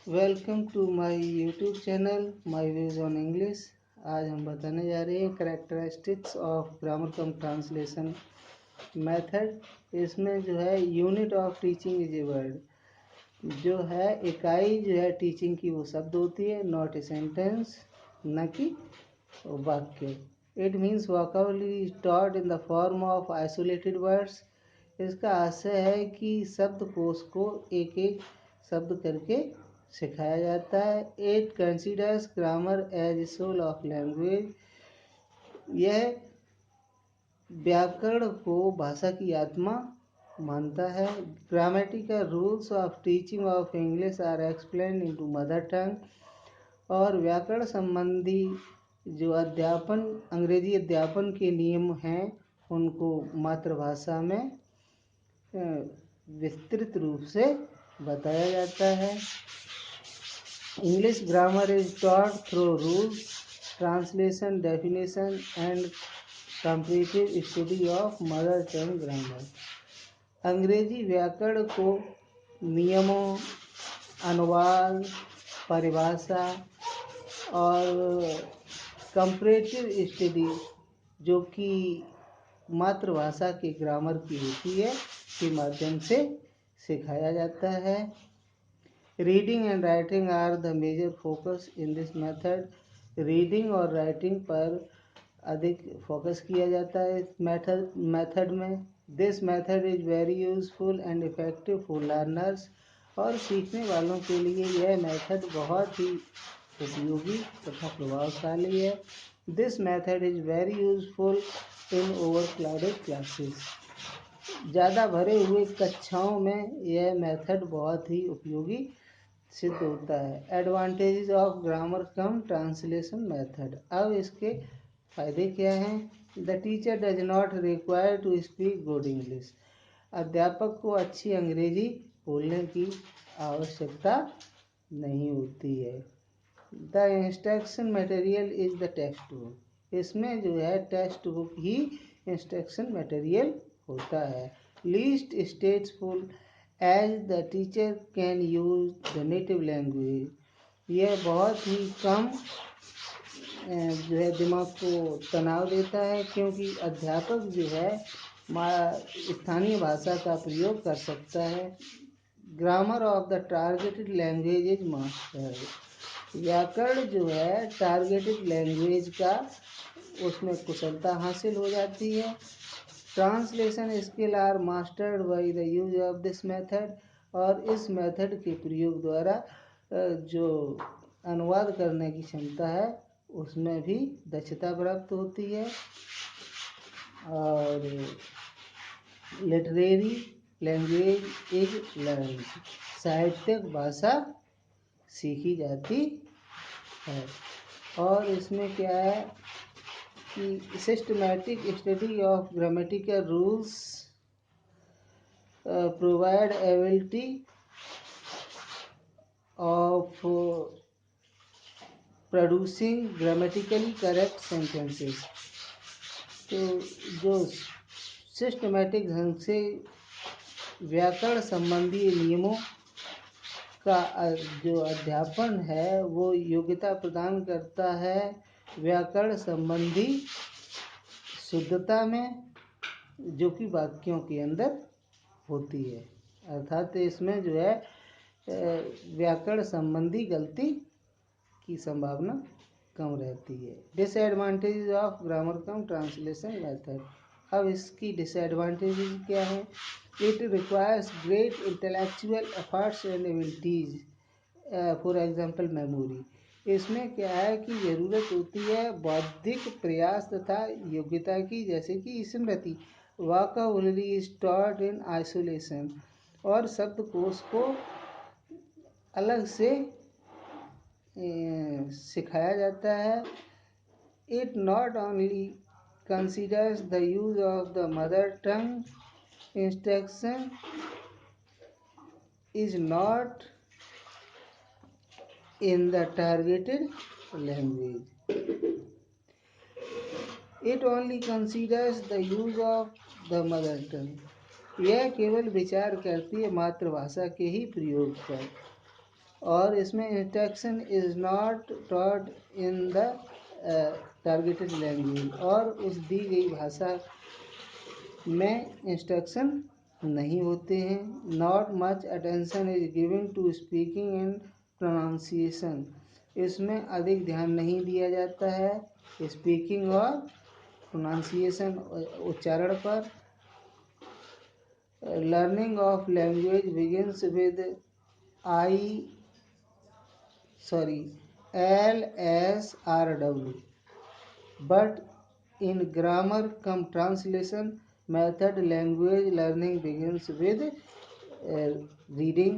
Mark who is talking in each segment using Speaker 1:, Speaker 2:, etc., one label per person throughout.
Speaker 1: Welcome to my YouTube channel my views on English. आज हम बताने जा रहे हैं characteristics of grammar cum translation method. इसमें जो है unit of teaching is a word, जो है इकाई जो है टीचिंग की वो शब्द होती है, नॉट ए सेंटेंस, न कि वाक्य। It means vocabulary is taught in the form of isolated words. इसका आशय है कि शब्दकोश को एक एक शब्द करके सिखाया जाता है। It considers grammar as soul of language. यह व्याकरण को भाषा की आत्मा मानता है। Grammatical rules of teaching of English are explain into mother tongue. और व्याकरण संबंधी जो अध्यापन अंग्रेजी अध्यापन के नियम हैं उनको मातृभाषा में विस्तृत रूप से बताया जाता है। English grammar is taught through rules, translation, definition, and comparative study of mother tongue grammar. अंग्रेजी व्याकरण को नियमों, अनुवाद, परिभाषा और कंपैरेटिव स्टडी, जो कि मातृभाषा के ग्रामर की होती है, के माध्यम से सिखाया जाता है। Reading and writing are the major focus in this method. Reading और राइटिंग पर अधिक फोकस किया जाता है इस मेथड में। This method is very useful and effective for learners. और सीखने वालों के लिए यह मेथड बहुत ही उपयोगी तथा प्रभावशाली है। This method is very useful in overcrowded classes. ज़्यादा भरे हुए कक्षाओं में यह मेथड बहुत ही उपयोगी सिद्ध होता है। Advantages of grammar cum translation method. अब इसके फायदे क्या हैं? The teacher does not require to speak good English. अध्यापक को अच्छी अंग्रेजी बोलने की आवश्यकता नहीं होती है। The instruction material is the textbook. इसमें जो है टेक्स्ट बुक ही इंस्ट्रक्शन मटेरियल होता है। Least stateful as the teacher can use the native language. यह बहुत ही कम जो है दिमाग को तनाव देता है, क्योंकि अध्यापक जो है स्थानीय भाषा का प्रयोग कर सकता है। Grammar of the targeted language is master. व्याकरण जो है टारगेटेड लैंग्वेज का उसमें कुशलता हासिल हो जाती है। Translation skill are mastered by the use of this method. और इस मेथड के प्रयोग द्वारा जो अनुवाद करने की क्षमता है उसमें भी दक्षता प्राप्त होती है। और लिटरेरी लैंग्वेज इज लर्न। साहित्यिक भाषा सीखी जाती है। और इसमें क्या है कि systematic study of grammatical rules provide ability of producing grammatically correct sentences. तो जो सिस्टमैटिक ढंग से व्याकरण संबंधी नियमों का जो अध्यापन है वो योग्यता प्रदान करता है व्याकरण संबंधी शुद्धता में, जो कि वाक्यों के अंदर होती है। अर्थात इसमें जो है व्याकरण संबंधी गलती की संभावना कम रहती है। Disadvantage of grammar cum translation method. अब इसकी डिसएडवांटेजेस क्या है? It requires great intellectual efforts and abilities, for example memory. इसमें क्या है कि ज़रूरत होती है बौद्धिक प्रयास तथा योग्यता की, जैसे कि स्मृति। Vocabulary is taught in isolation. और शब्दकोश को अलग से सिखाया जाता है। It not only considers the use of the mother tongue. Instruction is not in the targeted language. It only considers the use of the mother tongue. यह केवल विचार करती है मातृभाषा के ही प्रयोग पर। और इसमें instruction is not taught in the targeted language, और उस दी गई भाषा में इंस्ट्रक्शन नहीं होते हैं। Not much attention is given to speaking and pronunciation, इसमें अधिक ध्यान नहीं दिया जाता है स्पीकिंग और प्रोनाउंसिएशन उच्चारण पर। Learning of language begins with LSRW, but in grammar cum translation method language learning begins with reading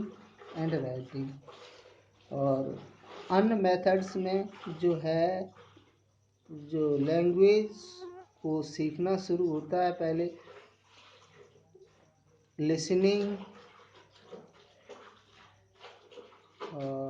Speaker 1: and writing। और अन्य मेथड्स में जो है, जो लैंग्वेज को सीखना शुरू होता है पहले लिसनिंग और